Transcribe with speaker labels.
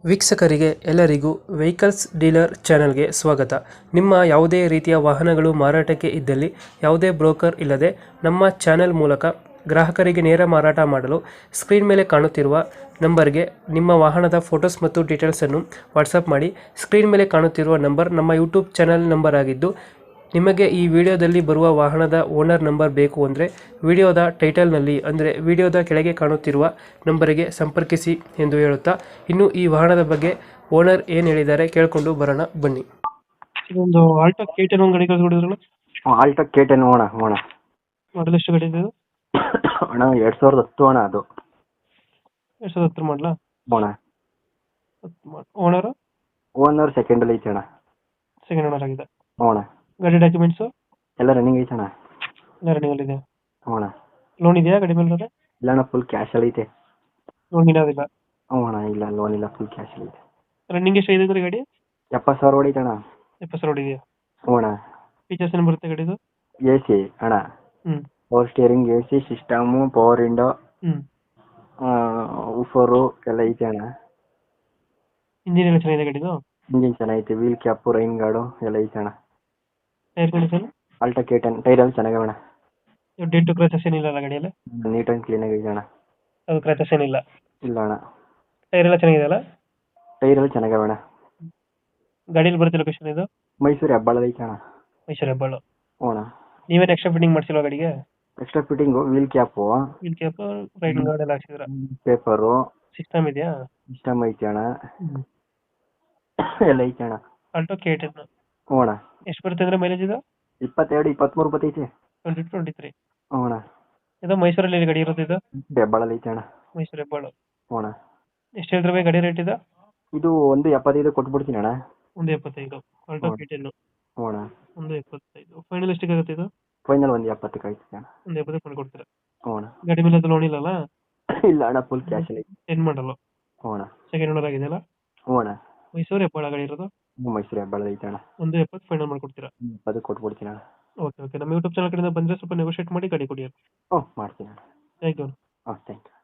Speaker 1: ವೀಕ್ಷಕರಿಗೆ ಎಲ್ಲರಿಗೂ vehicles dealer ಚಾನೆಲ್ಗೆ ಸ್ವಾಗತ. ನಿಮ್ಮ ಯಾವುದೇ ರೀತಿಯ ವಾಹನಗಳು ಮಾರಾಟಕ್ಕೆ ಇದ್ದಲ್ಲಿ ಯಾವುದೇ ಬ್ರೋಕರ್ ಇಲ್ಲದೆ ನಮ್ಮ ಚಾನೆಲ್ ಮೂಲಕ ಗ್ರಾಹಕರಿಗೆ ನೇರ ಮಾರಾಟ ಮಾಡಲು ಸ್ಕ್ರೀನ್ ಮೇಲೆ ಕಾಣುತ್ತಿರುವ ನಂಬರ್ಗೆ ನಿಮ್ಮ ವಾಹನದ ಫೋಟೋಸ್ ಮತ್ತು ಡೀಟೇಲ್ಸನ್ನು ವಾಟ್ಸಪ್ ಮಾಡಿ. ಸ್ಕ್ರೀನ್ ಮೇಲೆ ಕಾಣುತ್ತಿರುವ ನಂಬರ್ ನಮ್ಮ ಯೂಟ್ಯೂಬ್ ಚಾನೆಲ್ ನಂಬರ್ ಆಗಿದ್ದು, ನಿಮಗೆ ಈ ವಿಡಿಯೋದಲ್ಲಿ ಬರುವ ವಾಹನದ ಓನರ್ ನಂಬರ್ ಬೇಕು ಅಂದರೆ ವಿಡಿಯೋದ ಟೈಟಲ್ನಲ್ಲಿ ಅಂದರೆ ವಿಡಿಯೋದ ಕೆಳಗೆ ಕಾಣುತ್ತಿರುವ ನಂಬರಿಗೆ ಸಂಪರ್ಕಿಸಿ ಎಂದು ಹೇಳುತ್ತಾ, ಇನ್ನು ಈ ವಾಹನದ ಬಗ್ಗೆ ಓನರ್ ಏನು ಹೇಳಿದ್ದಾರೆ ಕೇಳಿಕೊಂಡು ಬರೋಣ ಬನ್ನಿ. ಇದೊಂದು ಆಲ್ಟೋ K10 ಒಂದು ಗಾಡಿ ಕಳ್ಸ್ಕೊಡಿದ್ರಲ್ಲ,
Speaker 2: ಆಲ್ಟೋ K10 ಅಣ್ಣ.
Speaker 1: ಮಾಡಲ್ ಎಷ್ಟು ಗಾಡಿ ಇದೆ?
Speaker 2: ಅಣ್ಣ 2010 ಅಣ್ಣ. ಅದು
Speaker 1: 2010 ಮಾಡಲ.
Speaker 2: ಅಣ್ಣ
Speaker 1: ಓನರ್
Speaker 2: ಓನರ್ ಸೆಕೆಂಡ್ ಅಲ್ಲಿ ಐತೆ ಅಣ್ಣ.
Speaker 1: ಸೆಕೆಂಡ್ ಓನರ್ ಆಗಿದೆ.
Speaker 2: ಅಣ್ಣ
Speaker 1: ಗಾಡಿ ಡಾಕ್ಯುಮೆಂಟ್ಸ್
Speaker 2: ಎಲ್ಲ ರನ್ನಿಂಗ್ ಐತೆ ಅಣ್ಣ.
Speaker 1: ಎಲ್ಲ ರನ್ನಿಂಗ್ ಇದೆ.
Speaker 2: ಅಣ್ಣ
Speaker 1: ಲೋನ್ ಇದೆಯಾ ಗಾಡಿ ಮೇಲೆ?
Speaker 2: ಇಲ್ಲ ಅಣ್ಣ, ಫುಲ್ ಕ್ಯಾಶ್ ಅಲ್ಲಿ ಐತೆ.
Speaker 1: ಲೋನ್ ಇರೋದಿಲ್ಲ?
Speaker 2: ಅಣ್ಣ ಇಲ್ಲ, ಲೋನ್ ಇಲ್ಲ, ಫುಲ್ ಕ್ಯಾಶ್ ಅಲ್ಲಿ ಐತೆ.
Speaker 1: ರನ್ನಿಂಗ್ ಎಷ್ಟು ಇದೆ ಗಾಡಿ?
Speaker 2: 70,000 ಹೊಡೈತೆ ಅಣ್ಣ.
Speaker 1: 70,000 ಹೊಡಿದೆಯಾ?
Speaker 2: ಅಣ್ಣ
Speaker 1: ಫೀಚರ್ಸ್ ಏನು ಬರುತ್ತೆ ಗಾಡಿದು?
Speaker 2: AC ಅಣ್ಣ,
Speaker 1: ಹ್ಞೂ
Speaker 2: power steering, AC system, power window,
Speaker 1: ಹ್ಞೂ
Speaker 2: ಊಫರು ಎಲ್ಲ ಐತೆ ಅಣ್ಣ.
Speaker 1: ಇಂಜಿನ್ ಎಲ್ಲ ಚೆನ್ನಾಗಿದೆ ಗಾಡಿದು?
Speaker 2: ಇಂಜಿನ್ ಚೆನ್ನಾಗೈತೆ, ವೀಲ್ ಕ್ಯಾಪು, ರೈನ್ ಗಾರ್ಡು ಎಲ್ಲ ಐತೆ ಅಣ್ಣ.
Speaker 1: Tyre condition?
Speaker 2: Alto K10 tyre ಎಲ್ಲ ಚೆನ್ನಾಗವೆ ಅಣ್ಣ.
Speaker 1: ಡೆಂಟು ಕ್ರಾಚಸ್ ಏನಿಲ್ಲ ಅಲ್ಲ ಗಾಡಿಯಲ್ಲಿ?
Speaker 2: ನೀಟ್ ಆ್ಯಂಡ್ ಕ್ಲೀನ್ ಆಗೈತೆ ಅಣ್ಣ.
Speaker 1: ಅದು ಕ್ರಾಚಸ್ ಏನಿಲ್ಲ?
Speaker 2: ಇಲ್ಲ ಅಣ್ಣ,
Speaker 1: ಟೈರ್ ಎಲ್ಲ ಚೆನ್ನಾಗಿದೆ ಅಲ್ಲ?
Speaker 2: ಟೈರ್ ಎಲ್ಲ ಚೆನ್ನಾಗವೆ ಅಣ್ಣ.
Speaker 1: ಗಾಡಿಯಲ್ಲಿ ಬರುತ್ತೆ ಲೊಕೇಶನ್ ಇದು?
Speaker 2: ಮೈಸೂರು ಹೆಬ್ಬಾಳ ಐತೆ ಅಣ್ಣ.
Speaker 1: ಮೈಸೂರು ಹೆಬ್ಬಾಳು.
Speaker 2: ಅಣ್ಣ
Speaker 1: ನೀವೇನು ಎಕ್ಸ್ಟ್ರಾ ಫಿಟ್ಟಿಂಗ್ ಮಾಡಿಸಿಲ್ವಾ ಗಾಡಿಗೆ?
Speaker 2: Extra fitting, wheel cap,
Speaker 1: wheel cap, riding guard ಎಲ್ಲ ಹಾಕ್ಸಿದ್ರ?
Speaker 2: ಪೇಪರು,
Speaker 1: ಸಿಸ್ಟಮ್ ಇದೆಯಾ?
Speaker 2: ಸಿಸ್ಟಮ್ ಐತೆ ಅಣ್ಣ. ಎಲ್ಲ ಐತೆ ಅಣ್ಣ.
Speaker 1: ಆಲ್ಟೋ K10
Speaker 2: ಅಣ್ಣ
Speaker 1: ಎಷ್ಟು ಬರುತ್ತೆ ಅಂದ್ರೆ ಮೈಲೇಜ್ ಇದು?
Speaker 2: 22-23 ಬರ್ತೈತೆ.
Speaker 1: 20-23.
Speaker 2: ಅಣ್ಣ
Speaker 1: ಇದು ಮೈಸೂರಲ್ಲಿ ಗಾಡಿ ಇರೋದು ಇದು?
Speaker 2: ಹೆಬ್ಬಾಳಲ್ಲಿ ಐತೆ ಅಣ್ಣ.
Speaker 1: ಮೈಸೂರು ಹೆಬ್ಬಾಳು.
Speaker 2: ಅಣ್ಣ
Speaker 1: ಎಷ್ಟು ಹೇಳ್ತಾರೆ ಗಾಡಿ ರೇಟ್ ಇದು?
Speaker 2: ಇದು 1.75 ಕೊಟ್ಬಿಡ್ತೀನಿ ಅಣ್ಣ.
Speaker 1: 1.75 ಆಲ್ಟೋ K10.
Speaker 2: ಅಣ್ಣ
Speaker 1: 1.75 ಫೈನಲ್ ಎಷ್ಟಿಗೆ ಆಗುತ್ತೆ ಇದು?
Speaker 2: ಫೈನಲ್ 1.70 ಆಯ್ತು ಅಣ್ಣ.
Speaker 1: 1.70 ಫೈನಲ್ ಕೊಡ್ತೀರಾ?
Speaker 2: ಅಣ್ಣ
Speaker 1: ಗಾಡಿ ಮೇಲೆ ಅದು ಲೋನ್ ಇಲ್ಲಲ್ಲ?
Speaker 2: ಇಲ್ಲ ಅಣ್ಣ, ಫುಲ್ ಕ್ಯಾಶ್ ಅಲ್ಲಿ.
Speaker 1: 10 ಮಾಡಲ್ಲ.
Speaker 2: ಅಣ್ಣ
Speaker 1: ಸೆಕೆಂಡ್ ಓನರ್ ಆಗಿದೆಯಲ್ಲ?
Speaker 2: ಅಣ್ಣ
Speaker 1: ಮೈಸೂರು ಹೆಬ್ಬಾಳ ಗಾಡಿ ಇರೋದು?
Speaker 2: ಮೈಸೂರು ಹೆಬ್ಬಾಳ ಐತೆ ಅಣ್ಣ.
Speaker 1: 1.70 ಫೈನಲ್ ಮಾಡ್ಕೊಡ್ತೀರಾ?
Speaker 2: ಅದು ಕೊಟ್ಬಿಡ್ತೀನಿ ಅಣ್ಣ.
Speaker 1: ಓಕೆ ನಮ್ಮ ಯೂಟ್ಯೂಬ್ ಚಾನಲ್ ಕಡೆಯಿಂದ ಬಂದರೆ ಸ್ವಲ್ಪ ನೆಗೋಷಿಯೇಟ್ ಮಾಡಿ ಗಾಡಿ ಕೊಡಿ.
Speaker 2: ಹ್ಞೂ ಮಾಡ್ತೀನಿ ಅಣ್ಣ.
Speaker 1: Thank you.
Speaker 2: ಹಾಂ ಥ್ಯಾಂಕ್ ಯು.